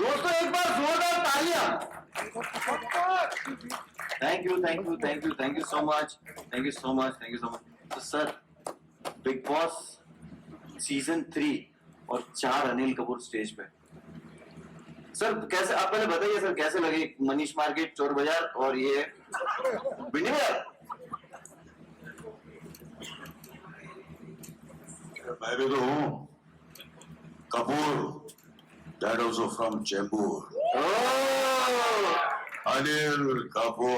दोस्तों एक बार जोरदार तालियां। Thank you so much. तो सर, बिग बॉस सीजन 3 और 4 अनिल कपूर स्टेज पे। सर कैसे, आप पहले बताइए सर, कैसे लगे मनीष मार्केट, चोर बाजार और ये भिंडी बाजार? मैं भी तो हूँ Kapoor, that also from Chembur. Anil Kapoor.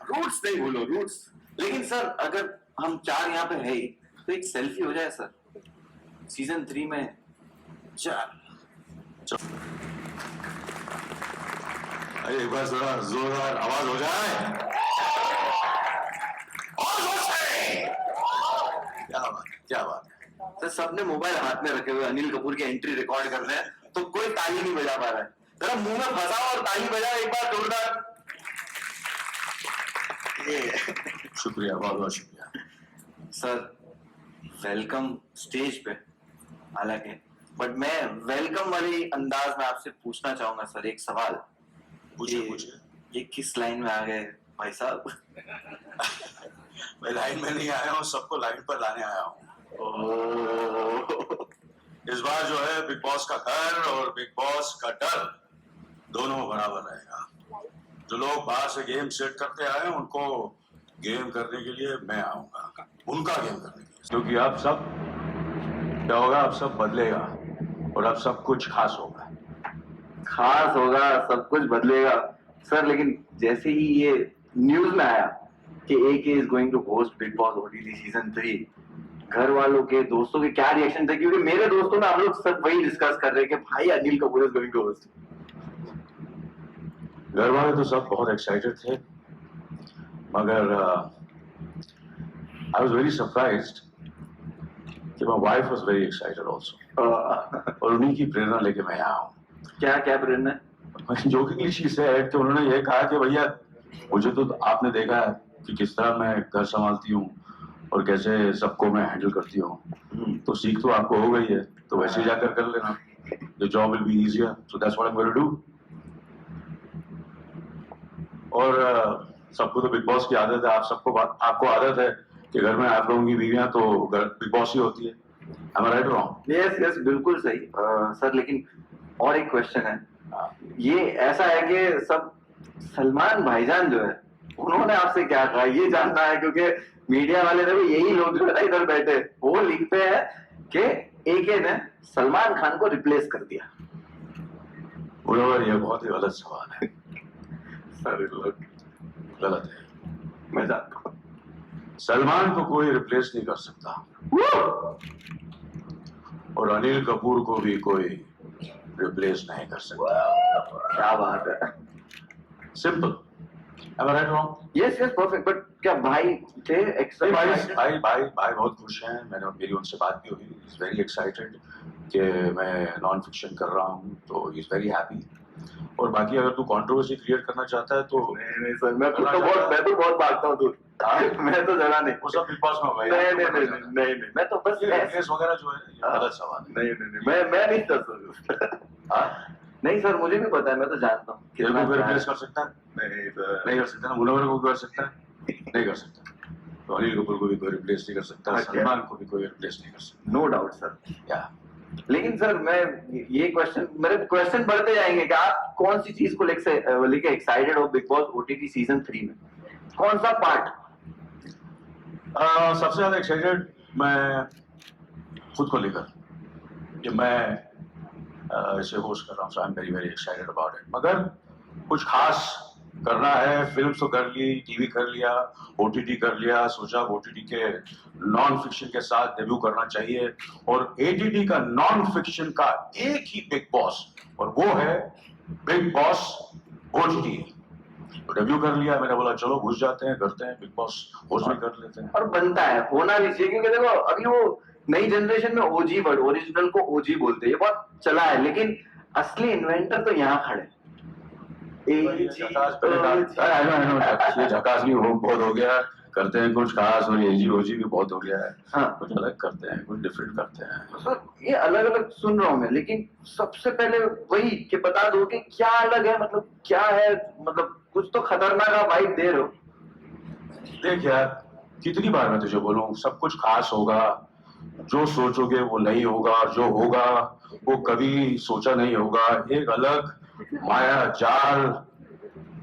Roots नहीं भूलो, रूट्स। लेकिन सर अगर हम 4 यहाँ पे है ही, तो एक सेल्फी हो जाए सर सीजन 3 में। 4 अरे एक बार थोड़ा जोरदार आवाज हो जाए। और जोर से। क्या बात है। सर सबने मोबाइल हाथ में रखे हुए अनिल कपूर की एंट्री रिकॉर्ड कर रहे हैं, तो कोई ताली नहीं बजा पा रहा है। जरा मुंह में फंसाओ और ताली बजाओ एक बार जोरदार। शुक्रिया, बहुत बहुत शुक्रिया सर। वेलकम स्टेज पे हालांकि, बट मैं वेलकम वाली अंदाज में आपसे पूछना चाहूंगा सर एक सवाल। पूछिए। ये किस लाइन में आ गए भाई साहब? मैं लाइन में नहीं आया हूँ, सबको लाइन पर लाने आया हूँ। इस बार जो है बिग बॉस का घर और बिग बॉस का डर दोनों बराबर रहेगा। जो लोग बाहर से गेम सेट करते आए उनको गेम करने के लिए मैं आऊंगा, उनका गेम करने के लिए। क्योंकि अब सब क्या होगा, अब सब बदलेगा और अब सब कुछ खास होगा। सब कुछ बदलेगा सर। लेकिन जैसे ही ये न्यूज में आया कि AK is going to host Bigg Boss OTT season 3, घर वालों के, दोस्तों के क्या रिएक्शन थे? क्योंकि मेरे दोस्तों में हम लोग सब वही डिस्कस कर रहे हैं कि भाई Anil Kapoor is going to host. घर वाले तो सब बहुत एक्साइटेड थे, मगर आई वाज वेरी सरप्राइज्ड कि my wife was very excited also. और उन्हीं की प्रेरणा लेके मैं आया हूँ। क्या प्रेरणा? जोकिंगली शी सेड कि उन्होंने ये कहा कि भैया मुझे तो आपने देखा है कि किस तरह मैं घर संभालती हूँ और कैसे सबको मैं हैंडल करती हूँ, तो सीख तो आपको हो गई है, तो वैसे ही जाकर कर लेना, the job will be easier, so that's what I am going to do. और सबको तो बिग बॉस की आदत है, आपको आदत है कि घर में आप लोगों की बीवियां तो बिग बॉस ही होती है। Am I right or wrong? Yes बिल्कुल सही सर। लेकिन और एक क्वेश्चन है, ये ऐसा है कि सब सलमान भाईजान जो है उन्होंने आपसे क्या कहा ये जानना है, क्योंकि मीडिया वाले ने भी यही लोग जो है इधर बैठे वो लिखते हैं कि AK ने सलमान खान को रिप्लेस कर दिया। ये बहुत ही गलत सवाल है सर गलत है। मैं जानता हूँ सलमान को कोई रिप्लेस नहीं कर सकता और अनिल कपूर को भी कोई रिप्लेस नहीं कर सकता। क्या बात है। Simple. Am I right or wrong? Yes perfect. But क्या भाई थे भाई बहुत खुश हैं। मेरी उनसे बात भी हुई। He's very excited कि मैं नॉन फिक्शन कर रहा हूँ, तो he's very happy। और बाकी अगर तू कंट्रोवर्सी क्रिएट करना चाहता है तो नहीं सर, मैं तो बहुत भागता हूँ दूर। मैं तो जरा नहीं, वो सब बिग बॉस में होगा। नहीं, मैं तो बस रिप्लेस वगैरह जो है गलत सवाल है। नहीं, मैं नहीं कर सकता। नहीं सर, मुझे भी पता है, मैं तो जानता हूँ। कोई रिप्लेस कर सकता है? नहीं कर सकता ना। मुनव्वर को कर सकता है? नहीं कर सकता। तो अनिल कपूर को भी कोई रिप्लेस नहीं कर सकता, सलमान को भी कोई रिप्लेस नहीं कर सकता। No doubt sir. क्या? लेकिन सर मैं ये मेरे क्वेश्चन बढ़ते जाएंगे कि आप कौन सी चीज को लेके एक्साइटेड हो बिग बॉस OTT सीजन 3 में? कौन सा पार्ट? सबसे ज्यादा एक्साइटेड मैं खुद को लेकर कि मैं इसे होस्ट कर रहा हूँ, so I am very very excited about it. मगर कुछ खास करना है, फिल्म तो कर ली, टीवी कर लिया, ओटीटी कर लिया, सोचा ओटीटी के नॉन फिक्शन के साथ डेब्यू करना चाहिए और एटीटी का नॉन फिक्शन का एक ही बिग बॉस और वो है बिग बॉस ओटीटी। तो डेब्यू कर लिया, मैंने बोला चलो घुस जाते हैं, करते हैं बिग बॉस होस्ट भी कर लेते हैं। और बनता है, होना भी चाहिए, क्योंकि देखो अभी वो नई जनरेशन में ओजी वर्ड, ओरिजिनल को ओजी बोलते हैं, ये बहुत चला है, लेकिन असली इन्वेंटर तो यहाँ खड़े। ये झकास भी बहुत हो गया, करते हैं कुछ खास और एजी ओजी भी बहुत हो गया है। हाँ। कुछ अलग करते हैं, कुछ डिफरेंट करते हैं। सर ये अलग अलग सुन रहा हूँ मैं, लेकिन सबसे पहले वही कि बता दो कि क्या अलग है, मतलब क्या है, मतलब कुछ तो खतरनाक वाइब दे रहे हो। देख यार, कितनी बार मैं तुझे बोलूं, सब कुछ खास होगा, जो सोचोगे वो नहीं होगा, और जो होगा वो कभी सोचा नहीं होगा। एक अलग माया जाल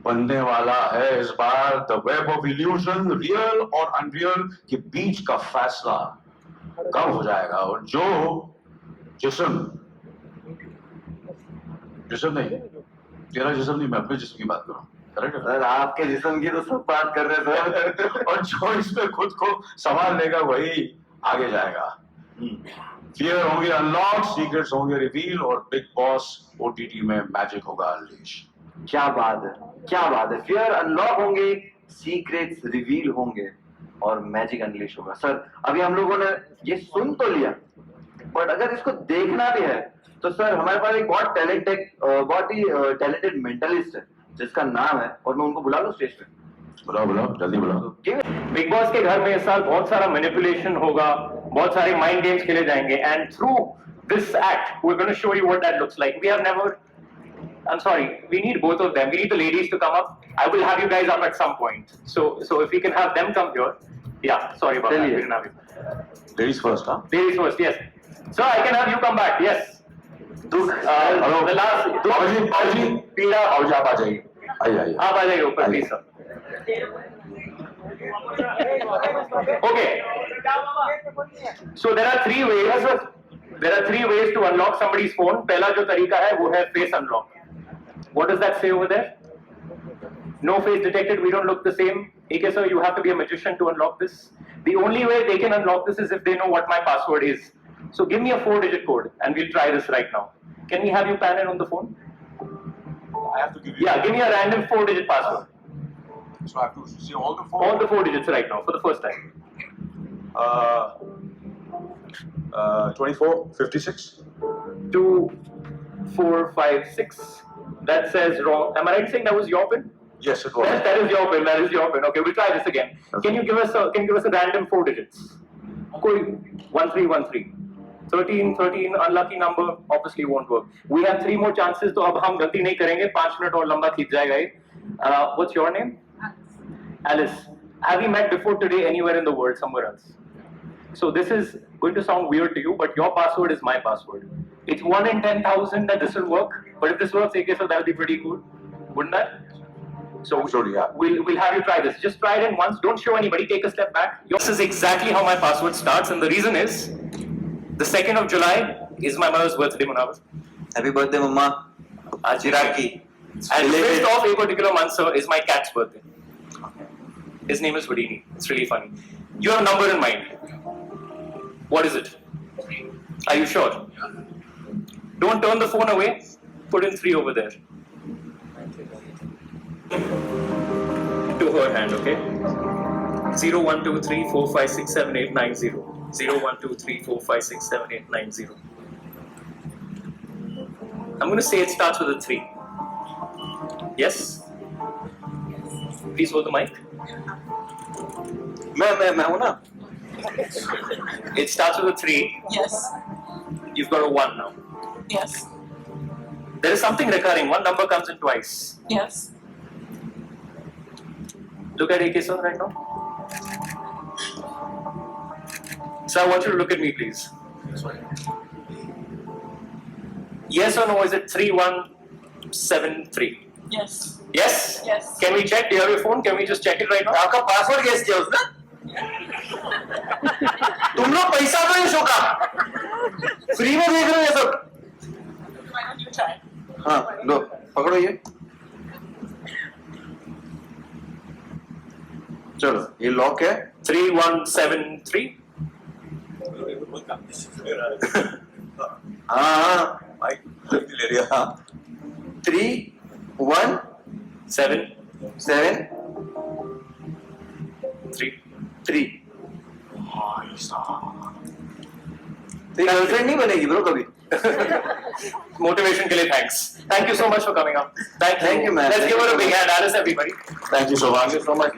बनने वाला है इस बार, the web of illusion, real और अनरियल के बीच का फैसला कब हो जाएगा। और जो जिस्म नहीं, तेरा जिस्म नहीं, मैं अपने जिस्म की बात कर रहा हूँ, करेक्ट है? सर आपके जिस्म की तो सब बात कर रहे हैं सर। और जो इसमें खुद को संभाल लेगा वही आगे जाएगा। फियर होंगे अनलॉक, सीक्रेट्स होंगे रिवील और बिग बॉस ओटीटी में मैजिक होगा अनलीश। क्या बात है, क्या बात है। फियर अनलॉक होंगे, सीक्रेट्स रिवील होंगे और मैजिक अनलीश होगा। सर अभी हम लोगों ने ये सुन तो लिया, बट अगर इसको देखना भी है तो सर हमारे पास एक बहुत ही टैलेंटेड मेंटलिस्ट है जिसका नाम है, और मैं उनको बुला लूं स्टेज पे। बुलाओ जल्दी बुलाओ। बिग बॉस के घर में इस साल बहुत सारा मैनिपुलेशन होगा, बहुत सारे माइंड गेम्स खेले जाएंगे, and through this act we are going to show you what that looks like. We have never, I'm sorry, we need both of them. We need the ladies to come up. I will have you guys up at some point. So if we can have them come here. Yeah, sorry about that. We didn't have you. Ladies first, huh? Ladies first, yes. So I can have you come back. Yes. Hello, the last. बाबूजी पीड़ा और जा आ जाइए, आइए आप आ जाइए ऊपर please sir. Okay. So there are three ways. There are three ways to unlock somebody's phone. पहला जो तरीका है वो है face unlock. What does that say over there? No face detected. We don't look the same. Okay, sir, you have to be a magician to unlock this. The only way they can unlock this is if they know what my password is. So give me a 4-digit code, and we'll try this right now. Can we have you pan in on the phone? I have to give you. Yeah, give me a random 4-digit password. So I have to see all the four. All the 4 digits right now for the first time. 24, 56. 2, 4, 5, 6. That says wrong. Am I right in saying that was your pin? Yes, it was. Yes, that is your pin. That is your pin. Okay, we'll try this again. Okay. Can you give us a random 4 digits? कोई 1313. 13, unlucky number, obviously won't work. We have 3 more chances, तो अब हम गलती नहीं करेंगे. 5 minute और लंबा खींच जाएगा ये. What's your name? Alice. Have you met before today anywhere in the world, somewhere else? So this is going to sound weird to you, but your password is my password. It's 1 in 10,000 that this will work, but if this works, okay, so that'll be pretty cool, wouldn't that? So Sure, yeah. we'll have you try this. Just try it in once. Don't show anybody. Take a step back. This is exactly how my password starts, and the reason is the 2nd of July is my mother's birthday, Munawar. Happy birthday मम्मा। आज चिरागी। And 5th of a particular month, sir, is my cat's birthday. His name is Houdini. It's really funny. You have a number in mind. What is it? Are you sure? Don't turn the phone away. Put in 3 over there. To her hand, okay? 0, 1, 2, 3, 4, 5, 6, 7, 8, 9, 0. 0, 1, 2, 3, 4, 5, 6, 7, 8, 9, 0. I'm going to say it starts with a 3. Yes? Please hold the mic. मैं हूँ ना। It starts with a 3. Yes. You've got a 1 now. Yes. There is something recurring. One number comes in twice. Yes. Look at AK sir right now. Sir, I want you to look at me, please. Yes or no? Is it 3173? Yes. Yes. Yes. Can we check? Do you have your phone? Can we just check it right now? आपका password guess किया उसने? तुम लोग पैसा दो इस show का, free में देख रहे हो ये सब। Why don't you try? हाँ लो पकड़ो ये। चलो ये लॉक है 3173. हाँ ले लिया 3173. 7 3. गर्लफ्रेंड नहीं बनेगी ब्रो कभी. Motivation के लिए thanks. Thank you so much for coming up. Thank you, man. Let's give her a big hand, Alice, everybody. Thank you so much.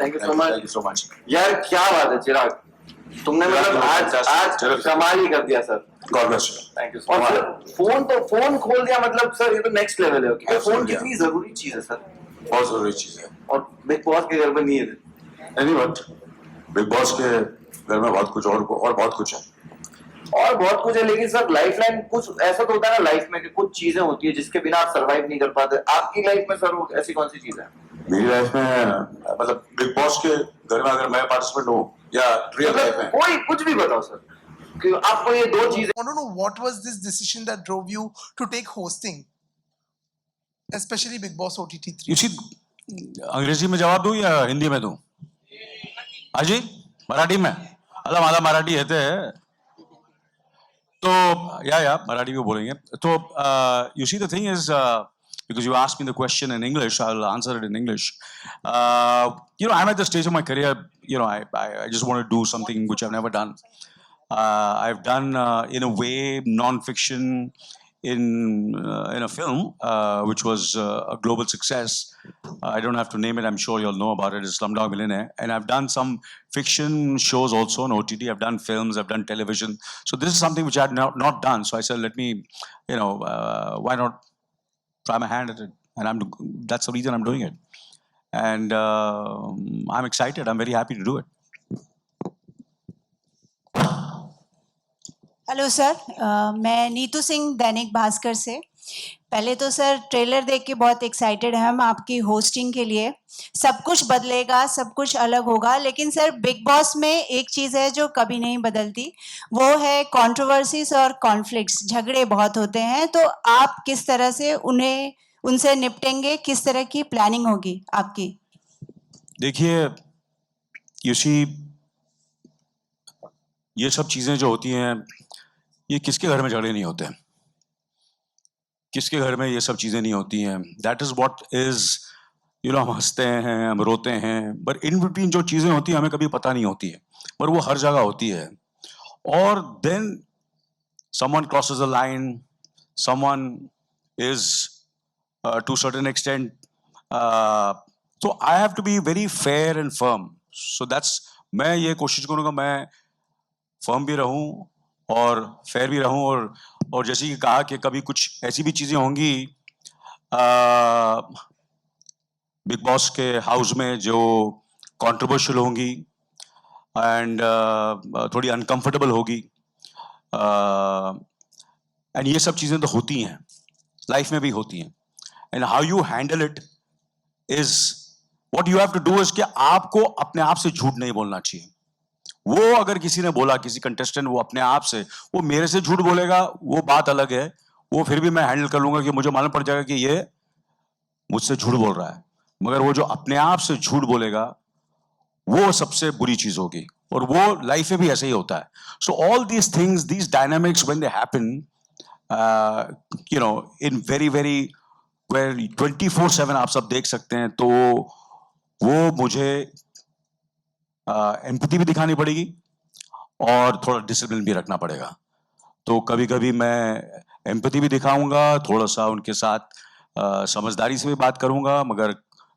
Thank you so much. Thank you so much. यार क्या बात है चिराग, तुमने मतलब आज कमाल ही कर दिया sir. God bless you. Thank you so और much. सर फोन खोल दिया, मतलब सर ये तो नेक्स्ट लेवल है, क्योंकि फोन Absolutely. कितनी जरूरी चीज है सर. बहुत जरूरी चीज है. और बिग बॉस के घर में नहीं है. एनी बट बिग बॉस के घर में बहुत कुछ और बहुत कुछ है. और बहुत कुछ है, लेकिन सर लाइफ लाइन कुछ ऐसा तो होता है ना लाइफ में कि कुछ चीजें होती है जिसके बिना आप सरवाइव नहीं कर पाते. आपकी लाइफ में सर वो ऐसी कौन सी चीज है? मेरी लाइफ में मतलब बिग बॉस के घर में अगर मैं पार्टिसिपेंट हूँ या रियल लाइफ में, कोई कुछ भी बताओ सर कि आपको ये दो चीजें. I want to know what was this decision that drove you to take hosting, especially Big Boss OTT 3. you see, अंग्रेजी में जवाब दूं या हिंदी में दूं? अजी मराठी में अला मला मराठी येते है तो या मराठी में बोलेंगे तो you see the thing is because you asked me the question in English, I'll answer it in English. You know, I'm at the stage of my career, you know, I just want to do something which I've never done. I've done in a way non-fiction in a film which was a global success. I don't have to name it, I'm sure you'll know about it. It's Slumdog Millionaire. And I've done some fiction shows also on OTT. I've done films, I've done television. So this is something which I had not done. So I said, let me, you know, why not try my hand at it? And that's the reason I'm doing it. And I'm excited. I'm very happy to do it. Hello sir, मैं नीतू सिंह दैनिक भास्कर से. पहले तो sir trailer देख के बहुत excited हैं हम आपकी होस्टिंग के लिए. सब कुछ बदलेगा, सब कुछ अलग होगा, लेकिन सर बिग बॉस में एक चीज़ है जो कभी नहीं बदलती, वो है कंट्रोवर्सीज और कॉन्फ्लिक्ट्स. झगड़े बहुत होते हैं, तो आप किस तरह से उनसे निपटेंगे? किस तरह की प्लानिंग होगी आपकी? देखिए यूसी, ये सब चीज़ें जो होती हैं, ये किसके घर में झगड़े नहीं होते हैं? किसके घर में ये सब चीज़ें नहीं होती हैं? That is what is, you know, हम हंसते हैं, हम रोते हैं, बट इन बिटवीन जो चीज़ें होती हैं हमें कभी पता नहीं होती है, पर वो हर जगह होती है. और then someone crosses a line, someone is to certain extent, so I have to be very fair and firm. So that's, मैं ये कोशिश करूँगा मैं फर्म भी रहूँ और फेयर भी रहूँ. और जैसे कि कहा कि कभी कुछ ऐसी भी चीज़ें होंगी बिग बॉस के हाउस में जो कंट्रोवर्शियल होंगी एंड थोड़ी अनकंफर्टेबल होगी, एंड ये सब चीज़ें तो होती हैं, लाइफ में भी होती हैं. And how you handle it is what you have to do. Is कि आपको अपने आप से झूठ नहीं बोलना चाहिए. वो अगर किसी ने बोला, किसी कंटेस्टेंट वो अपने आप से, वो मेरे से झूठ बोलेगा, वो बात अलग है, वो फिर भी मैं हैंडल कर लूंगा कि मुझे मालूम पड़ जाएगा कि ये मुझसे झूठ बोल रहा है. मगर वो जो अपने आप से झूठ बोलेगा वो सबसे बुरी चीज होगी, और वो लाइफ में भी ऐसे ही होता है. So all these things, these dynamics when they happen, you know, in very very where 24/7 आप सब देख सकते हैं, तो वो मुझे एम्पैथी भी दिखानी पड़ेगी और थोड़ा डिसिप्लिन भी रखना पड़ेगा. तो कभी कभी मैं एम्पैथी भी दिखाऊंगा, थोड़ा सा उनके साथ समझदारी से भी बात करूंगा, मगर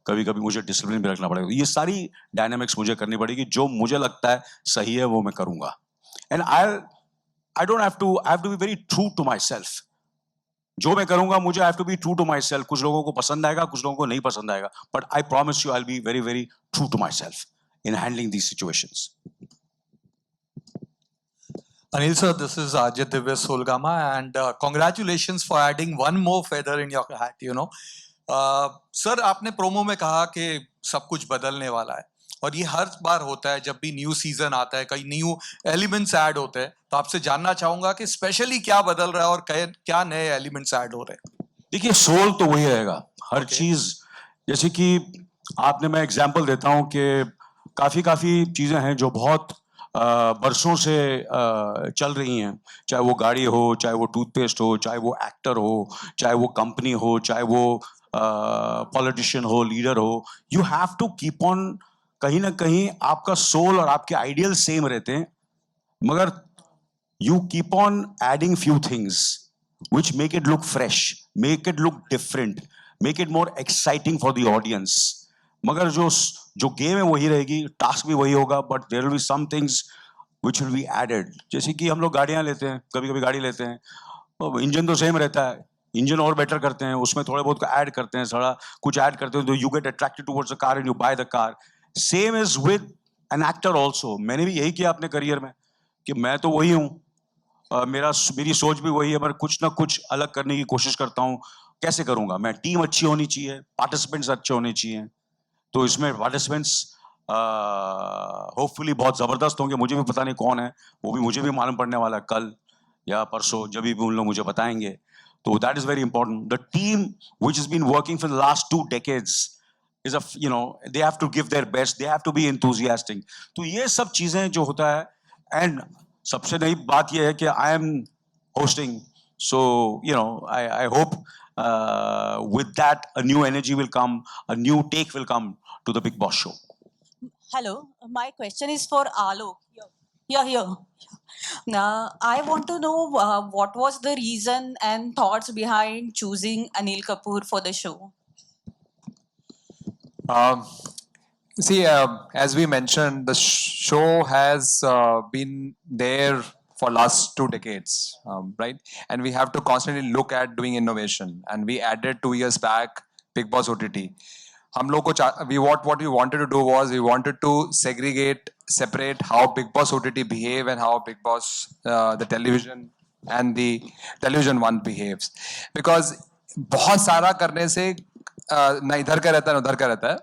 कभी कभी मुझे डिसिप्लिन भी रखना पड़ेगा. ये सारी डायनामिक्स मुझे करनी पड़ेगी. जो मुझे लगता है सही है वो मैं करूंगा. And I don't have to be very true to myself. जो मैं करूंगा मुझे have to be true to myself. कुछ लोगों को पसंद आएगा, कुछ लोगों को नहीं पसंद आएगा, but I promise you I will be very very true to myself in handling these situations. Anil sir, this is Ajit Divya Solgama, and congratulations for adding one more feather in your hat, you know. Sir, आपने promo में कहा कि सब कुछ बदलने वाला है, और ये हर बार होता है जब भी न्यू सीजन आता है, कई न्यू एलिमेंट्स ऐड होते हैं. तो आपसे जानना चाहूंगा कि स्पेशली क्या बदल रहा है और क्या नए एलिमेंट्स ऐड हो रहे हैं? देखिए, सोल तो वही रहेगा हर चीज. जैसे कि आपने, मैं एग्जांपल देता हूं कि काफ़ी चीज़ें हैं जो बहुत बरसों से चल रही हैं, चाहे वो गाड़ी हो, चाहे वो टूथपेस्ट हो, चाहे वो एक्टर हो, चाहे वो कंपनी हो, चाहे वो पॉलिटिशियन हो, लीडर हो. You have to keep on, कहीं ना कहीं आपका सोल और आपके आइडियल सेम रहते हैं, मगर you keep on adding few things which make it look fresh, make it look different, make it more exciting for the audience. मगर जो गेम है वही रहेगी, टास्क भी वही होगा, but there will be some things which will be added. जैसे कि हम लोग गाड़ियां लेते हैं, कभी कभी गाड़ी लेते हैं, तो इंजन तो सेम रहता है, इंजन और बेटर करते हैं, उसमें थोड़े बहुत ऐड करते हैं, थोड़ा कुछ ऐड करते हैं, तो you get attracted towards the car and you by the car. Same is with an actor also. मैंने भी यही किया अपने करियर में कि मैं तो वही हूँ, मेरी सोच भी वही है, पर कुछ ना कुछ अलग करने की कोशिश करता हूँ. कैसे करूंगा मैं? टीम अच्छी होनी चाहिए, पार्टिसिपेंट्स अच्छे होने चाहिए, तो इसमें पार्टिसिपेंट्स होपफुली बहुत जबरदस्त होंगे. मुझे भी पता नहीं कौन है, वो भी मुझे भी मालूम पड़ने वाला है कल या परसों, जब भी उन लोग मुझे बताएंगे. तो that is very important. The team which has been working for the last 2 decades is a, you know, they have to give their best, they have to be enthusiastic. तो ये सब चीजें जो होता है, एंड सबसे नई बात यह है कि I am hosting, so you know I hope with that a new energy will come, a new take will come to the Big Boss show. Hello, my question is for Alok. Here. Now, I want to know what was the reason and thoughts behind choosing Anil Kapoor for the show. See, as we mentioned, the show has been there for last 2 decades, right? And we have to constantly look at doing innovation. And we added 2 years back Big Boss OTT. हम लोग को what we wanted to do was we wanted to separate how Big Boss OTT behave and how Big Boss the television and the television one behaves. Because बहुत सारा करने से ना इधर का रहता है ना उधर का रहता है.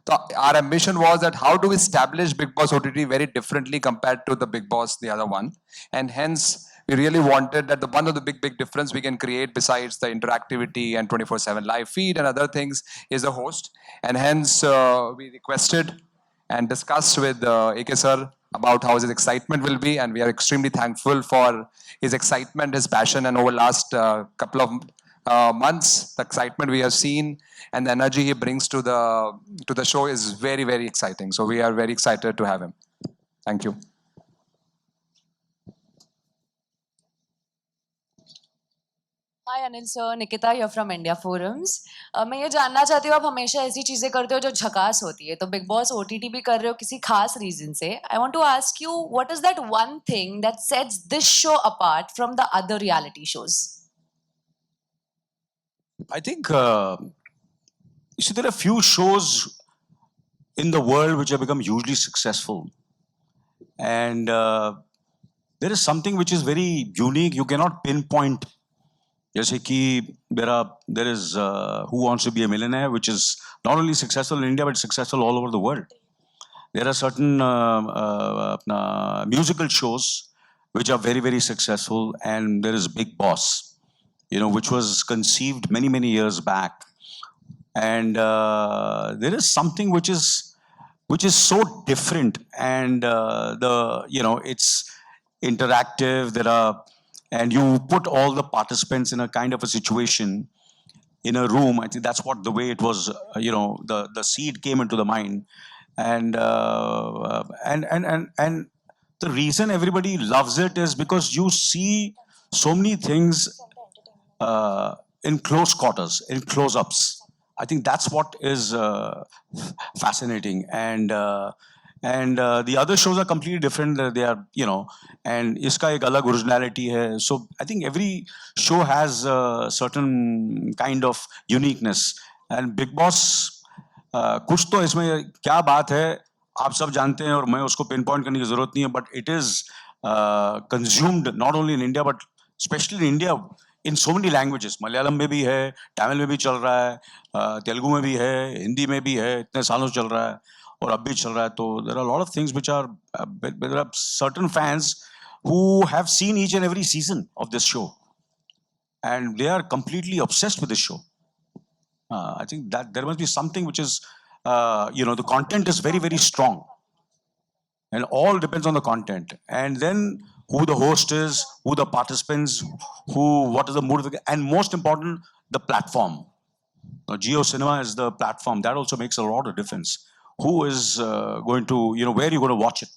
So our ambition was that how do we establish Big Boss OTT very differently compared to the Big Boss, the other one, and hence we really wanted that the one of the big difference we can create besides the interactivity and 24/7 live feed and other things is the host, and hence we requested and discussed with AK sir about how his excitement will be, and we are extremely thankful for his excitement, his passion, and over last couple of months, the excitement we have seen and the energy he brings to the show is very, very exciting. So we are very excited to have him. Thank you. Hi Anil sir, Nikita here from India Forums. मैं ये जानना चाहती हूँ, आप हमेशा ऐसी चीजें करते हो जो झकास होती है, तो बिग बॉस OTT भी कर रहे हो किसी खास रीजन से. I want to ask you, what is that one thing that sets this show apart from the other reality shows? I think you see, there are few shows in the world which have become hugely successful, and there is something which is very unique. You cannot pinpoint. जैसे कि there is Who Wants to Be a Millionaire, which is not only successful in India but successful all over the world. There are certain musical shows which are very, very successful, and there is Big Boss, you know, which was conceived many years back, and there is something which is so different, and it's interactive. And you put all the participants in a kind of a situation in a room. I think that's what the way it was. The seed came into the mind, and the reason everybody loves it is because you see so many things in close quarters, in close-ups. I think that's what is fascinating, and the other shows are completely different. They are, and iska ek alag originality hai. So I think every show has a certain kind of uniqueness, and Big Boss कुछ तो इसमें क्या बात है आप सब जानते हैं, और मैं उसको पिन पॉइंट करने की जरूरत नहीं है, but it is consumed not only in India but specially in India in so many languages. Malayalam में भी है, तमिल में भी चल रहा है, तेलुगु में भी है, हिंदी में भी है, इतने सालों से चल रहा है और अब भी चल रहा है. तो there are a lot of things which are there are certain fans who have seen each and every season of this show, and they are completely obsessed with this show. I think that there must be something which is the content is very, very strong, and all depends on the content, and then who the host is, who the participants, what is the mood of the, and most important, the platform. Now, Geo Cinema is the platform. That also makes a lot of difference. Who is going to, where you're going to watch it.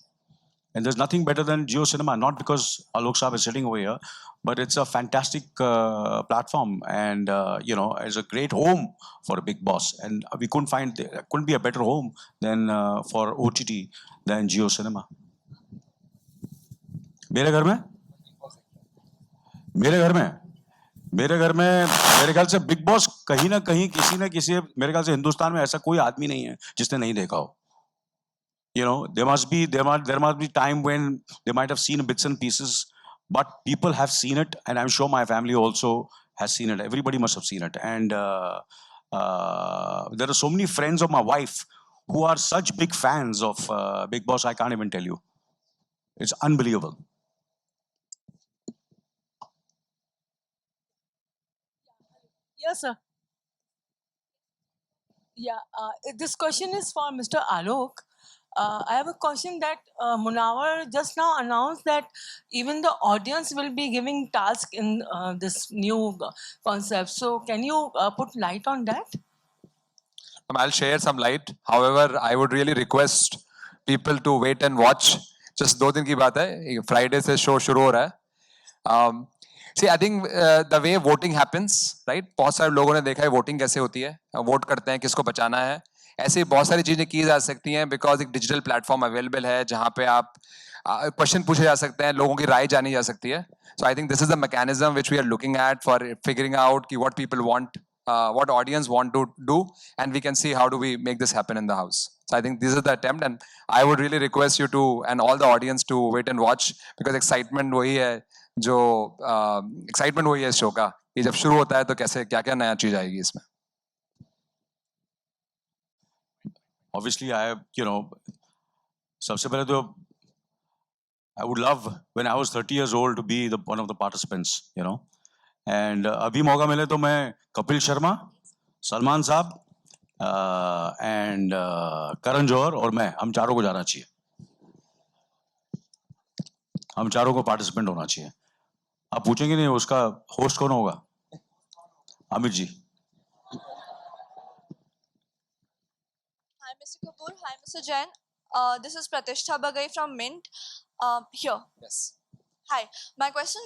And there's nothing better than Geo Cinema, not because Alok Saab is sitting over here, but it's a fantastic platform, and it's a great home for a big boss. And we couldn't be a better home than for OTT than Geo Cinema. मेरे घर में मेरे ख्याल से big boss कहीं ना कहीं किसी न किसी, मेरे ख्याल से हिंदुस्तान में ऐसा कोई आदमी नहीं है जिसने नहीं देखा हो. There must be time when they might have seen bits and pieces, but people have seen it, and I'm sure my family also has seen it. Everybody must have seen it. And there are so many friends of my wife who are such big fans of Big Boss, I can't even tell you. It's unbelievable. Yes, sir. Yeah, this question is for Mr. Alok. I have a question that Munawar just now announced that even the audience will be giving task in this new concept. So can you put light on that? I'll share some light. However, I would really request people to wait and watch. Just 2 दिन की बात है. Friday से show शुरू हो रहा है. See, I think the way voting happens, right? बहुत सारे लोगों ने देखा है voting कैसे होती है. वोट करते हैं किसको बचाना है. ऐसी बहुत सारी चीजें की जा सकती हैं बिकॉज एक डिजिटल प्लेटफॉर्म अवेलेबल है जहां पे आप क्वेश्चन पूछे जा सकते हैं, लोगों की राय जानी जा सकती है. So I think this is the mechanism which we are looking at for figuring out कि what people want, what audience want to do, and we can see how do we make this happen in the house. So I think this is the attempt, and I would really request you to, and all the audience, to wait and watch, because excitement वही है जो excitement वही है इस show का कि जब शुरू होता है तो कैसे क्या क्या नया चीज आएगी इसमें. Obviously, सबसे पहले तो I would love when I was 30 years old to be one of the participants, and अभी मौका मिले तो मैं कपिल शर्मा, सलमान साहब, and करण जौहर और मैं, हम चारों को जाना चाहिए. हम चारों को पार्टिसिपेंट होना चाहिए. आप पूछेंगे नहीं उसका होस्ट कौन होगा? Amit ji. Hi, Mr. Kapoor. Hi, Mr. Jain. This is Pratishtha Bagai from Mint. Here. Yes. Hi. My question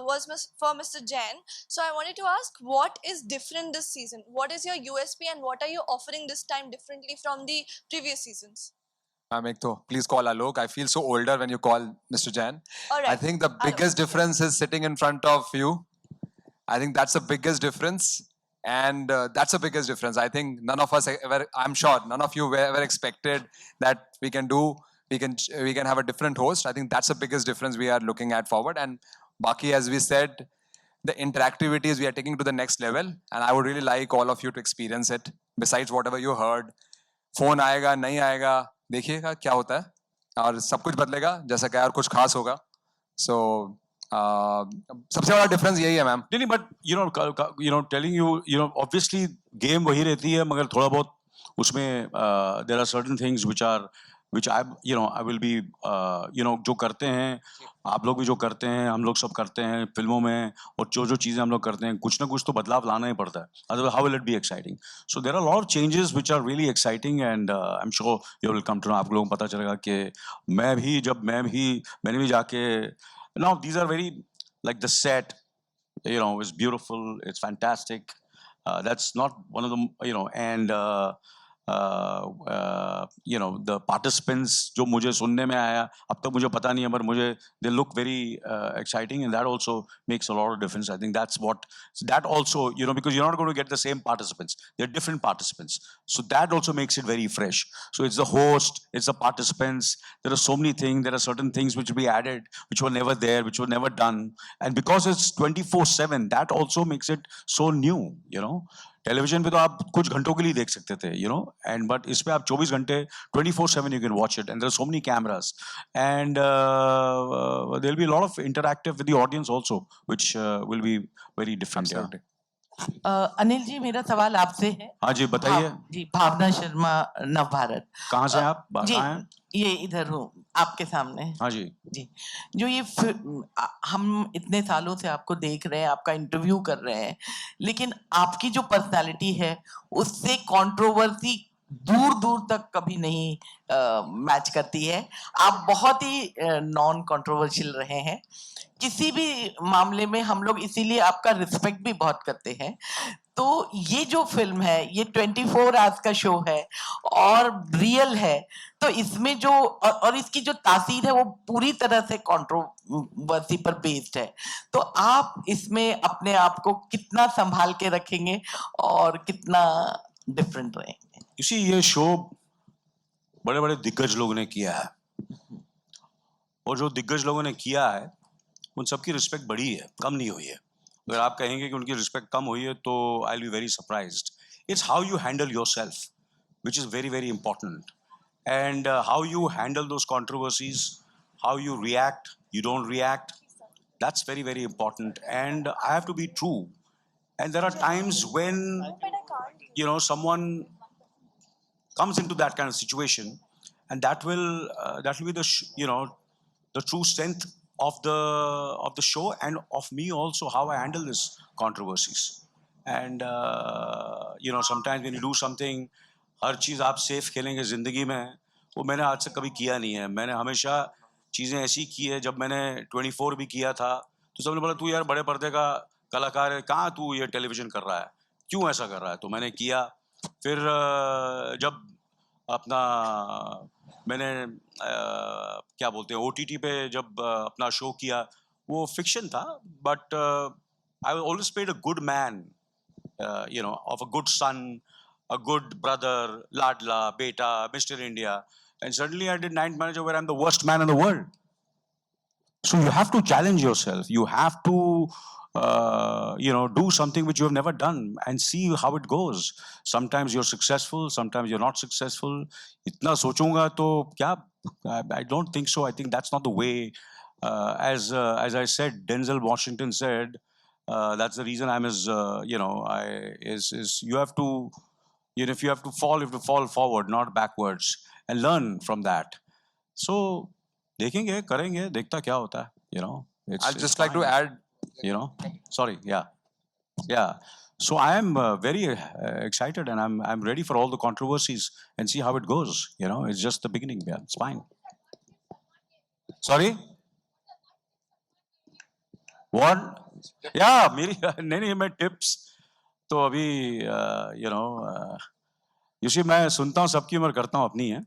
was for Mr. Jain. So I wanted to ask, what is different this season? What is your USP, and what are you offering this time differently from the previous seasons? Please call Alok. I feel so older when you call Mr. Jain. All right. I think the biggest difference is sitting in front of you. I think that's the biggest difference. And that's the biggest difference. I think none of us ever, I'm sure none of you ever expected that we can have a different host. I think that's the biggest difference we are looking at forward. And Baki, as we said, the interactivities we are taking to the next level. And I would really like all of you to experience it. Besides whatever you heard, phone आएगा नहीं आएगा, देखिएगा क्या होता है और सब कुछ बदलेगा जैसा क्या और कुछ खास होगा. So सबसे बड़ा डिफरेंस यही है मैम. नहीं, but telling you obviously game वही रहती है, मगर थोड़ा बहुत उसमें there are certain things which I will be जो करते हैं आप लोग भी, जो करते हैं हम लोग सब करते हैं फिल्मों में, और जो चीजें हम लोग करते हैं कुछ ना कुछ तो बदलाव लाना ही पड़ता है, otherwise how will it be exciting? So there are a lot of changes which are really exciting, and I'm sure you will come to know. आप लोगों को पता चलेगा कि मैंने भी जाके, now these are very, like the set, it's beautiful, it's fantastic. That's not one of them, and the participants जो मुझे सुनने में आया, अब तक मुझे पता नहीं है, पर मुझे they look very exciting, and that also makes a lot of difference. I think that also, because you're not going to get the same participants, they're different participants, so that also makes it very fresh. So it's the host, it's the participants, there are so many things, there are certain things which will be added which were never there, which were never done, and because it's 24/7, that also makes it so new. Television पे तो आप कुछ घंटों के लिए देख सकते थे, and but इस पे आप 24 घंटे 24/7 you can watch it, and there are so many cameras, and there will be a lot of interactive with the audience also, which will be very different. Anil ji, मेरा सवाल आपसे है. हाँ जी, बताइए. जी, भावना शर्मा, नव भारत. कहाँ से आप? जी, ये इधर हूँ. आपके सामने। हाँ जी। जी, जो ये हम इतने सालों से आपको देख रहे हैं, आपका इंटरव्यू कर रहे हैं, लेकिन आपकी जो पर्सनालिटी है उससे कंट्रोवर्सी दूर दूर तक कभी नहीं मैच करती है। आप बहुत ही नॉन कंट्रोवर्शियल रहे हैं किसी भी मामले में। हम लोग इसीलिए आपका रिस्पेक्ट भी बहुत करते हैं। तो ये जो फिल्म है ये 24 आवर्स का शो है और रियल है, तो इसमें जो और इसकी जो तासीर है वो पूरी तरह से कंट्रोवर्सी पर बेस्ड है। तो आप इसमें अपने आप को कितना संभाल के रखेंगे और कितना डिफरेंट रहेंगे? इसी ये शो बड़े बड़े दिग्गज लोगों ने किया है, और जो दिग्गज लोगों ने किया है उन सबकी रिस्पेक्ट बढ़ी है, कम नहीं हुई है। अगर आप कहेंगे कि उनकी रिस्पेक्ट कम हुई है तो आई will be very surprised. It's how you handle yourself which is very very important, and how you handle those controversies, how you react, you don't react, that's very very important. And I have to be true, and there are times when someone comes into that kind of situation, and that will be the the true strength of the show, and of me also, how I handle this controversies. And sometimes when you do something, हर चीज़ आप safe खेलेंगे ज़िंदगी में, वो मैंने आज तक कभी किया नहीं है। मैंने हमेशा चीज़ें ऐसी की है। जब मैंने 24 भी किया था तो सबने बोला तू यार बड़े पर्दे का कलाकार है, कहाँ तू ये टेलीविज़न कर रहा है, क्यों ऐसा कर रहा है? तो मैंने किया। फिर जब अपना मैंने क्या बोलते हैं OTT पे जब अपना शो किया, वो फिक्शन था, but I always played a good man, of a good son, a good brother, Ladla, Beta, Mr. India, and suddenly I did Ninth Manager where I'm the worst man in the world. So you have to challenge yourself. You have to, do something which you have never done and see how it goes. Sometimes you're successful, sometimes you're not successful. Itna sochunga to kya? I don't think so. I think that's not the way. As I said, Denzel Washington said, that's the reason I'm his. You have to. If you have to fall, you have to fall forward, not backwards, and learn from that. So, देखेंगे, करेंगे, देखता क्या होता है, I'd just like to add, sorry, yeah. So I am very excited, and I'm ready for all the controversies and see how it goes. It's just the beginning. Yeah, it's fine. Sorry. What? Yeah, मेरी नहीं मैं tips. तो अभी UC मैं सुनता हूँ सबकी, उम्र करता हूँ अपनी है,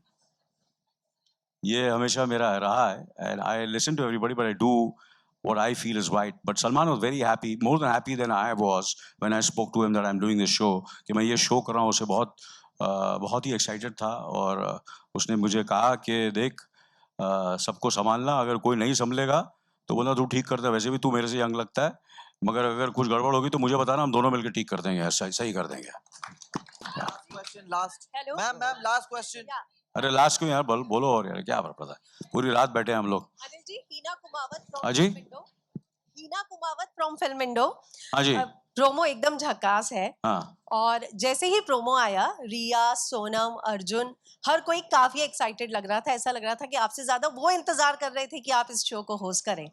ये हमेशा मेरा रहा है, and I listen to everybody but I do what I feel is right. But Salman was very happy, more than happy than I was when I spoke to him that I'm doing this show, कि मैं ये show कर रहा हूँ। उसे बहुत ही excited था, और उसने मुझे कहा कि देख सबको संभालना, अगर कोई नहीं संभलेगा तो बोला तू ठीक करता है, वैसे भी तू मेरे से यंग लगता है, मगर अगर कुछ गड़बड़ होगी तो मुझे बताना, हम दोनों मिलकर ठीक कर देंगे, सही कर देंगे। Ma'am last question. अरे लास्ट क्यों यार, बोलो और यार क्या पता है, पूरी रात बैठे हैं हम लोग। अनिल जी, हीना कुमावत हाँ जी, हीना कुमावत फ्रॉम फिल्म इंडो। हाँ जी। प्रोमो एकदम झकास है। हाँ। और जैसे ही प्रोमो आया, रिया, सोनम, अर्जुन, हर कोई काफी एक्साइटेड लग रहा था। ऐसा लग रहा था कि आपसे ज्यादा वो इंतजार कर रहे थे कि आप इस शो को होस्ट करें।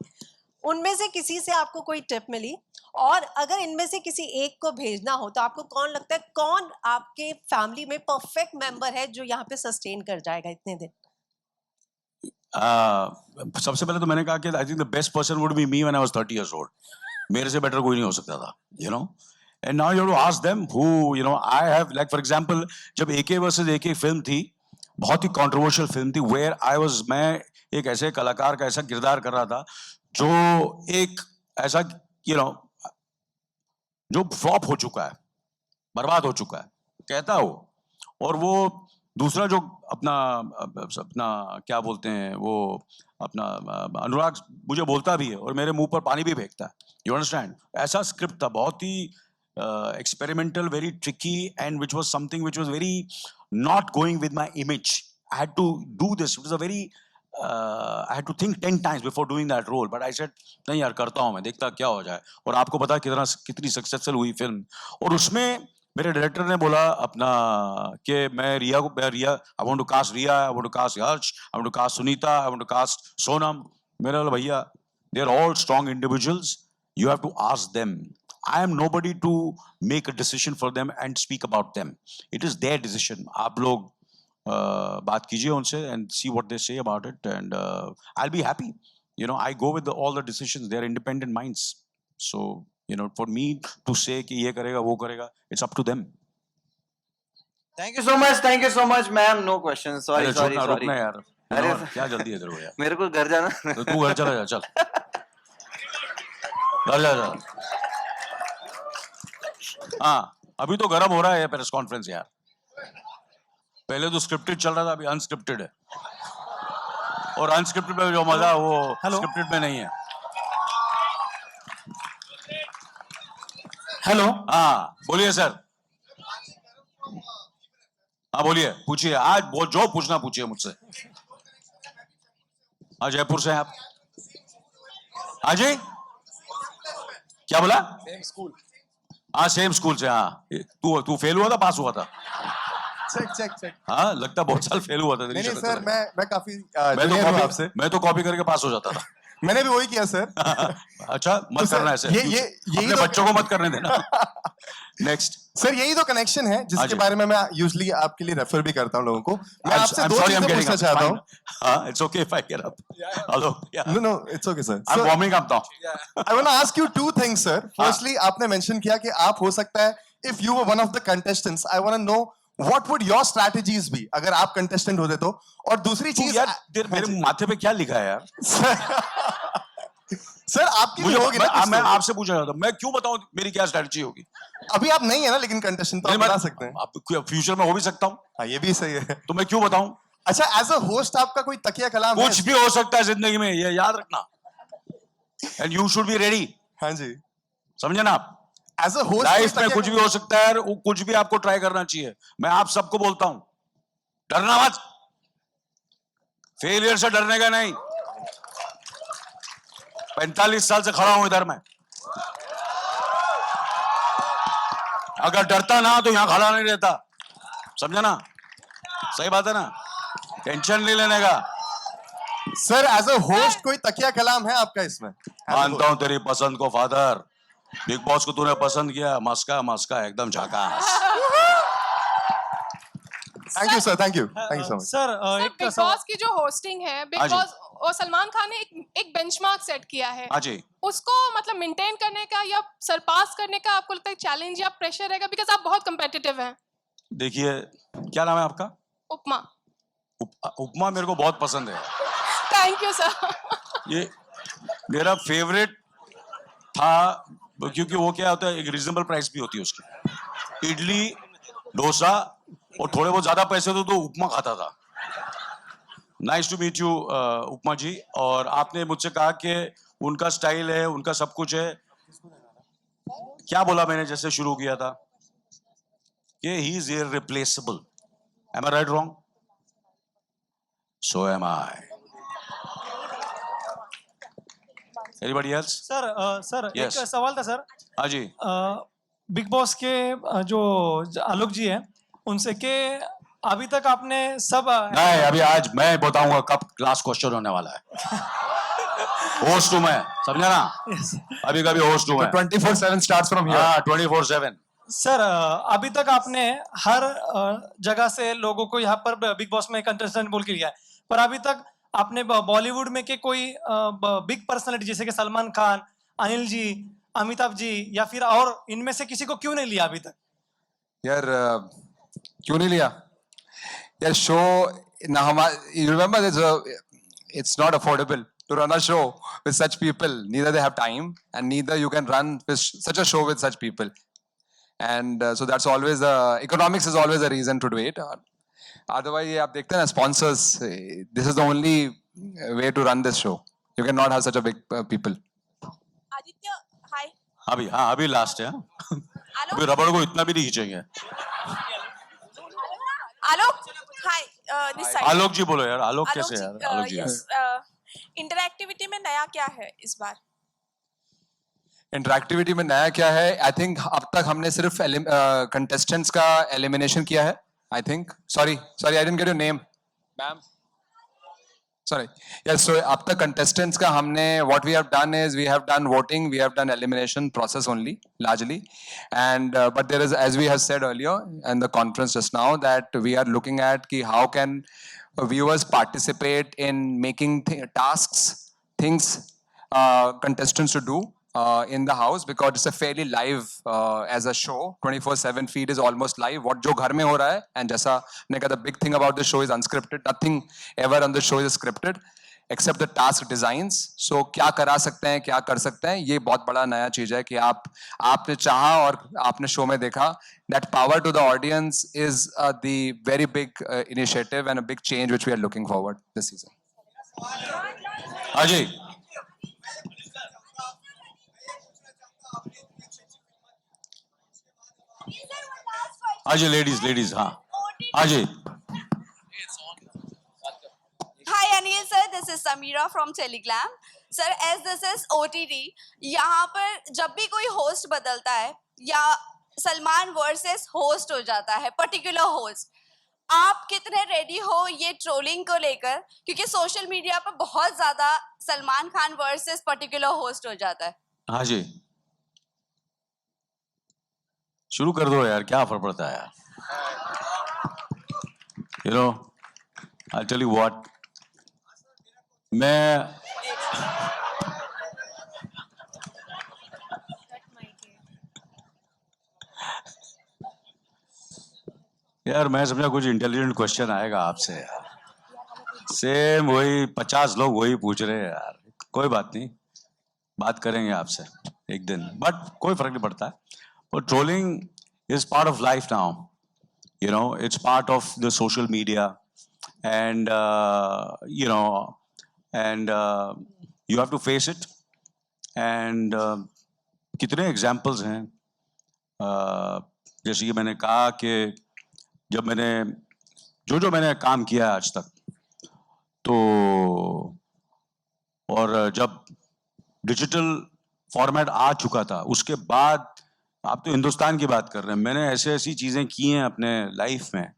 उनमें से किसी से आपको कोई टिप मिली, और अगर इनमें से किसी एक को भेजना हो तो आपको कौन लगता है, कौन आपके फैमिली में परफेक्ट मेंबर है जो यहाँ पे सस्टेन कर जाएगा इतने दिन? सबसे पहले तो मैंने कहा कि I think the best person would be me when I was 30 years old. मेरे से बेटर कोई नहीं हो सकता था, and now you have to ask them who I have, like for example जब AK वर्सेस AK फिल्म थी, बहुत ही कंट्रोवर्शियल फिल्म थी, वेयर मैं एक ऐसे कलाकार का ऐसा किरदार कर रहा था जो एक ऐसा जो फ्लॉप हो चुका है, बर्बाद हो चुका है, कहता हो, और वो दूसरा जो अपना क्या बोलते हैं, वो अपना अनुराग मुझे बोलता भी है और मेरे मुंह पर पानी भी फेंकता है, यू अंडरस्टैंड। ऐसा स्क्रिप्ट था, बहुत ही experimental, very tricky, and which was something which was very not going with my image. I had to do this, it was a very I had to think 10 times before doing that role, but I said नहीं यार करता हूँ मैं, देखता क्या हो जाए। और आपको पता है कितनी सक्सेसफुल हुई फिल्म, और उसमें मेरे डायरेक्टर ने बोला अपना कि मैं Riya I want to cast Riya, I want to cast Harsh, I want to cast Sunita, I want to cast Sonam. मैंने बोला भैया they are all strong individuals, you have to ask them. I am nobody to make a decision for them and speak about them. It is their decision. आप लोग बात कीजिए उनसे and see what they say about it, and I'll be happy. You know, I go with all the decisions. They are independent minds. So, you know, for me to say कि ये करेगा वो करेगा, it's up to them. Thank you so much. Thank you so much, ma'am. No questions. Sorry, अरे sorry, छोड़ना, sorry. रुकना यार. अरे क्या जल्दी है तेरे को यार? मेरे को घर जाना. तो तू घर चला जा, चल. घर जा. हाँ, अभी तो गर्म हो रहा है प्रेस कॉन्फ्रेंस यार. पहले तो स्क्रिप्टेड चल रहा था, अभी अनस्क्रिप्टेड है. और अनस्क्रिप्टेड में जो मजा है वो स्क्रिप्टेड में नहीं है. हेलो. हाँ बोलिए सर. हाँ बोलिए, पूछिए. आज जो पूछना पूछिए मुझसे. हाँ जयपुर से हैं आप. हाँ जी, क्या बोला? हाँ सेम स्कूल से. हाँ तू फेल हुआ था, पास हुआ था? चेक. हाँ लगता बहुत साल फेल हुआ था. नहीं सर, मैं काफी मैं तो कॉपी करके पास हो जाता था. मैंने भी वही किया सर. अच्छा मत करना ऐसे. यही अपने बच्चों को मत करने देना. नेक्स्ट सर, यही तो कनेक्शन है जिसके बारे में मैं यूजुअली आपके लिए रेफर भी करता हूं लोगों को. मैं आपसे दो चीजें पूछना चाहता हूं. हाँ it's okay if I get up. Hello. No it's okay sir. I am warming up now. I want to ask you two things, sir. Firstly, आपने mention किया कि आप हो सकता है if you were one of the contestants. I want to know what would your strategies be अगर आप contestant होते तो. और दूसरी चीज यार मेरे माथे पे क्या लिखा है यार? सर आपकी भी होगी ना. मैं आपसे पूछ रहा था, मैं क्यों बताऊं मेरी क्या स्ट्रेटजी होगी? अभी आप नहीं है ना, लेकिन contestant तो आप बता सकते हैं. आप फ्यूचर में हो भी सकता हूं. हाँ ये भी सही है. तो मैं क्यों बताऊं? अच्छा, एज अ होस्ट आपका कोई तकिया कलाम है? कुछ भी हो सकता है जिंदगी में, ये याद रखना. And you should be ready. हाँ जी, समझे ना आप? एज अ होस्ट लाइफ में कुछ भी हो सकता है, कुछ भी आपको ट्राई करना चाहिए. मैं आप सबको बोलता हूं, डरना मत. फेलियर से डरने का नहीं. 45 साल से खड़ा हूं इधर मैं. अगर डरता ना तो यहां खड़ा नहीं रहता. समझे ना? सही बात है ना? टेंशन नहीं लेने का. सर एज अ होस्ट कोई तकिया कलाम है आपका इसमें? मानता हूं तेरी पसंद को फादर. बिग बॉस को तूने पसंद किया, मस्का एकदम झकास. Thank you sir. Thank you so much. Sir एक बिग बॉस की जो होस्टिंग है, बिग बॉस और सलमान खान ने एक बेंचमार्क सेट किया है. हाँ जी. उसको मतलब मेंटेन करने का या सरपास करने का आपको लगता है चैलेंज या प्रेशर रहेगा, बिकॉज आप बहुत कम्पिटिटिव हैं? देखिए, क्या नाम है आपका? उपमा. उपमा मेरे को बहुत पसंद है. Thank you sir. ये मेरा फेवरेट था क्योंकि वो क्या होता है, एक रीजनेबल प्राइस भी होती है उसकी. इडली डोसा और थोड़े बहुत ज्यादा पैसे तो उपमा खाता था. नाइस टू मीट यू उपमा जी. और आपने मुझसे कहा कि उनका स्टाइल है, उनका सब कुछ है. क्या बोला मैंने जैसे शुरू किया था कि he is irreplaceable. Am I right wrong? So am I. Anybody else? Sir Yes. एक सवाल था सर. हाँ जी. बिग बॉस के जो आलोक जी हैं उनसे के अभी तक आपने सब नहीं, अभी आज मैं बताऊंगा कब लास्ट क्वेश्चन होने वाला है. होस्ट हूं मैं, समझा ना? अभी कभी होस्ट हूं मैं. 24/7 starts from here. हाँ 24/7. सर अभी तक आपने हर जगह से लोगों को यहाँ पर बिग बॉस में कंटेस्टेंट बोल के लिया है, पर अभी तक आपने बॉलीवुड में के कोई बिग पर्सनालिटी जैसे कि सलमान खान, अनिल जी, अमिताभ जी या फिर और इनमें से किसी को क्यों नहीं लिया अभी तक? यार क्यों नहीं लिया यार? शो ना हमारा, you remember it's not affordable to run a show with such people. Neither they have time and neither you can run with such a show with such people. And so that's always economics is always a reason to do it. Otherwise ये आप देखते हैं ना, sponsors, this is the only way to run this show. You cannot have such a big people. Aditya, हाय. अभी last है. अभी रबड़ को इतना भी नहीं खींचेंगे. आलोक, हाय. This side. आलोक जी बोलो यार. आलोक कैसे यार? आलोक जी. इंटरएक्टिविटी में नया क्या है इस बार? इंटरैक्टिविटी में नया क्या है? आई थिंक अब तक हमने सिर्फ कंटेस्टेंट्स का एलिमिनेशन किया है. I think sorry I didn't get your name ma'am. Sorry. Yes, so up to contestants ka humne, what we have done is we have done voting, we have done elimination process only, largely. And, but there is, as we have said earlier in the conference just now, that we are looking at ki how can viewers participate in making tasks, things contestants to do in the house, because it's a fairly live as a show. 24/7 feed is almost live. What jo ghar mein ho raha hai, and jaisa maine kaha, the big thing about the show is unscripted. Nothing ever on the show is scripted except the task designs. So क्या करा सकते हैं, क्या कर सकते हैं, ये बहुत बड़ा नया चीज है कि आपने चाहा और आपने शो में देखा. That power to the audience is the very big initiative and a big change which we are looking forward this season. Ajay, Ajay, ladies, हाँ, Ajay. Hi Anil sir, this is Samira from Teleglam. Sir, as this is OTT, यहाँ पर जब भी कोई host बदलता है या Salman versus host हो जाता है, पर्टिकुलर होस्ट, आप कितने रेडी हो ये ट्रोलिंग को लेकर? क्योंकि सोशल मीडिया पर बहुत ज्यादा Salman Khan versus particular host हो जाता है. हाँ जी, शुरू कर दो यार, क्या फर्क पड़ता है यार. You know, I'll tell you what, मैं यार मैं समझा कुछ इंटेलिजेंट क्वेश्चन आएगा आपसे यार. सेम वही 50 लोग वही पूछ रहे हैं यार. कोई बात नहीं, बात करेंगे आपसे एक दिन, बट कोई फर्क नहीं पड़ता. But trolling is part of life now. You know, it's part of the social media, and you know, and you have to face it. And कितने examples हैं, जैसे कि मैंने कहा कि जब मैंने जो मैंने काम किया आज तक, तो और जब डिजिटल फॉर्मेट आ चुका था, उसके बाद आप तो हिंदुस्तान की बात कर रहे हैं, मैंने ऐसी चीजें की हैं अपने लाइफ में,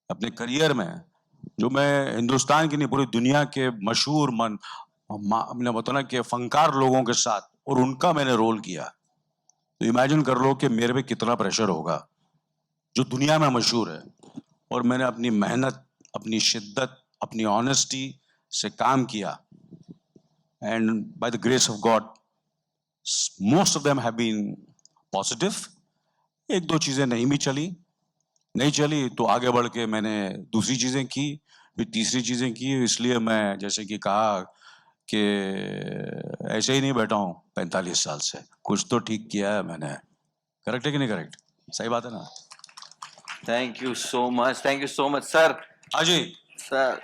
अपने करियर में, जो मैं हिंदुस्तान की नहीं पूरी दुनिया के मशहूर अपने बताओ ना कि फनकार लोगों के साथ, और उनका मैंने रोल किया. तो इमेजिन कर लो कि मेरे पे कितना प्रेशर होगा, जो दुनिया में मशहूर है. और मैंने अपनी मेहनत, अपनी शिद्दत, अपनी ऑनेस्टी से काम किया, and by the grace of God most of them have been positive. एक दो चीजें नहीं चली तो आगे बढ़ के मैंने दूसरी चीजें की, फिर तीसरी चीजें की. इसलिए मैं जैसे कि कहा कि ऐसे ही नहीं बैठा हूँ 45 साल से, कुछ तो ठीक किया है मैंने. करेक्ट है कि नहीं करेक्ट? सही बात है ना? Thank you so much sir. Ajay sir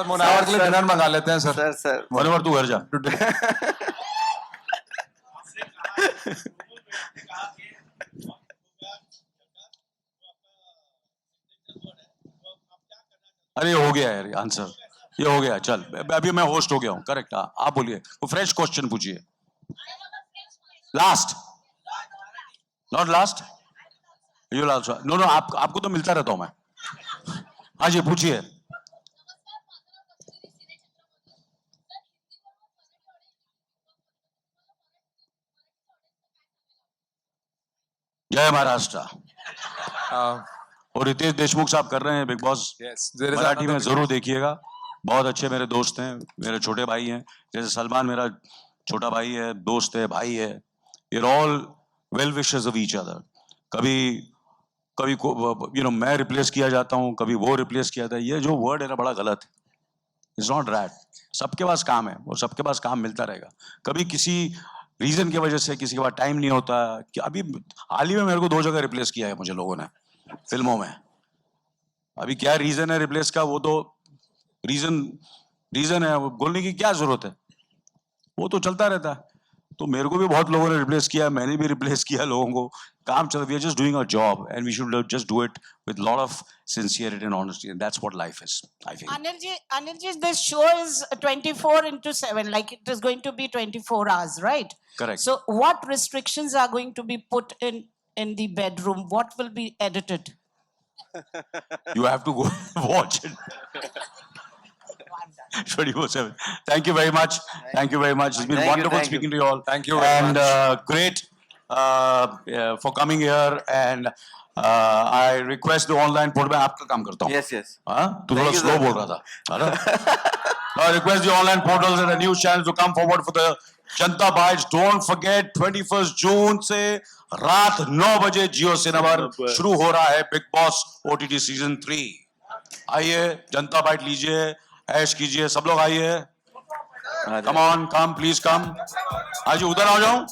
Munawar के लिए डिनर मंगा लेते हैं सर. सर मुनावर तू घर जा. अरे हो गया यार आंसर, ये हो गया. चल अभी मैं होस्ट हो गया हूँ. करेक्ट. आप बोलिए, कोई फ्रेश क्वेश्चन पूछिए. Last, not last, you last. No आपको तो मिलता रहता हूं मैं. हाँ जी पूछिए. जय महाराष्ट्र. और रितेश देशमुख साहब कर रहे हैं बिग बॉस मराठी में, जरूर देखिएगा. बहुत अच्छे मेरे दोस्त हैं, मेरे छोटे भाई हैं. जैसे सलमान मेरा छोटा भाई है, दोस्त है, भाई है. We are all well wishers of each other. कभी यू नो मैं रिप्लेस किया जाता हूँ, कभी वो रिप्लेस किया जाता है. ये जो वर्ड है ना बड़ा गलत है. It's not rat. सबके पास काम है और सबके पास काम मिलता रहेगा. कभी किसी रीजन की वजह से किसी के पास टाइम नहीं होता. कि अभी हाल ही में मेरे को 2 जगह रिप्लेस किया है मुझे लोगों ने फिल्मों में. अभी क्या रीजन है रिप्लेस का, वो तो रीजन है, वो बोलने की क्या जरूरत है, वो तो चलता रहता है. तो मेरे को भी बहुत लोगों ने रिप्लेस किया, मैंने भी रिप्लेस किया लोगों को. काम चल, we are just doing our job and we should just do it with lot of sincerity and honesty, and that's what life is, I think. Anilji, this show is 24/7, like it is going to be 24 hours, right? Correct. So what restrictions are going to be put in the bedroom? What will be edited? You have to go watch it. 24/7. Thank you very much. Thank you very much. It's been Thank you, wonderful thank you. speaking to you all. Thank you very and much. Great for coming here. And I request the online portal. मैं आपका काम करता हूँ. Yes, yes. हाँ, तू थोड़ा Thank you, slow sir. बोल रहा था. है ना? I request the online portals and the news channels to come forward for the Janta Bites. Don't forget 21st June से रात 9 बजे जियो सिनेमा पर शुरू हो रहा है बिग बॉस OTT सीजन 3. आइए, जनता बाइट लीजिए, ऐश कीजिए, सब लोग आइए. Come on, come, please come. आज उधर आ जाओ.